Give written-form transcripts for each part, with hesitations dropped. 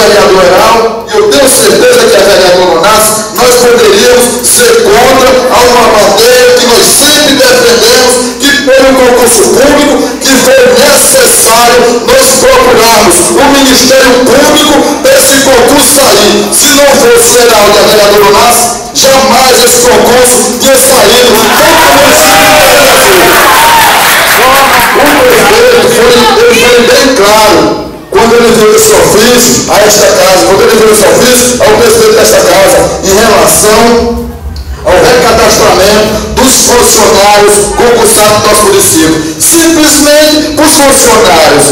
vereador Heraldo, e eu tenho certeza que a vereadora Onassis, nós poderíamos ser contra a uma bandeira que nós sempre defendemos, que pelo concurso público, que foi necessário nós procurarmos o Ministério Público para esse concurso sair. Se não fosse o Heraldo e a vereadora Onassis, jamais esse concurso tinha saído. O prefeito foi bem claro quando ele viu esse ofício a esta casa, quando ele viu esse ofício ao presidente desta casa, em relação ao recadastramento dos funcionários concursados do nosso município. Simplesmente os funcionários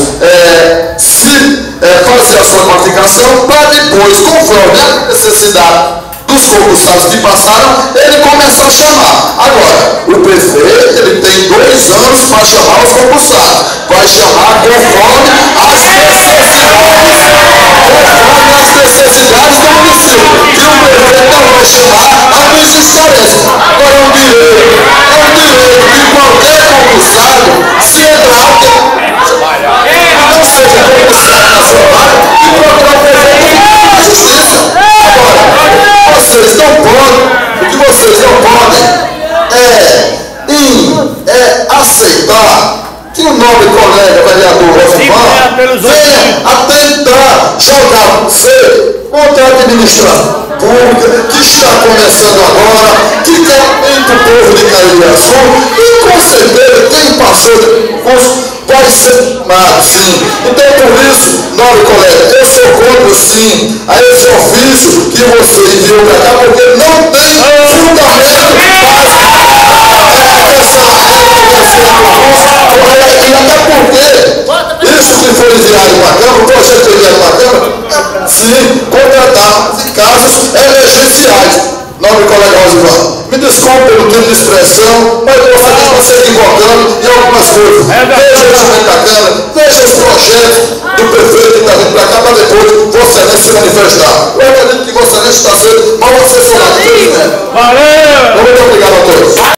fazer a sua qualificação para depois, conforme a necessidade dos concursados que passaram, ele começar a chamar. Agora, o prefeito, ele tem 2 anos para chamar os concursados. Vai chamar conforme as necessidades do município. E o prefeito não vai chamar a quem se esclarece. Agora, é um direito de qualquer concursado, se entrar, não seja concursado na sua área, e procurar o prefeito de justiça. Agora, vocês não podem, o que vocês não podem é aceitar que o nobre colega vereador Osmar venha a tentar jogar você contra a administração pública, que está começando agora, que quer muito o povo de Caririaçu, e com certeza quem passou de concurso vai ser chamado, sim. Então, por isso, nobre colega, eu sou contra, sim, a esse ofício que você enviou para cá, porque não tem fundamento e até porque isso que foi enviado para a Câmara, o projeto foi enviado para a Câmara, sim, contratar em casos emergenciais. Nobre colega Osmar, me desculpe pelo tempo de expressão, mas você está se equivocando em algumas coisas. Veja o orçamento da Câmara, veja os projetos do prefeito que está vindo para cá, para depois você se manifestar. Eu acredito que você está sendo mal assessorado. Valeu! Muito obrigado a todos.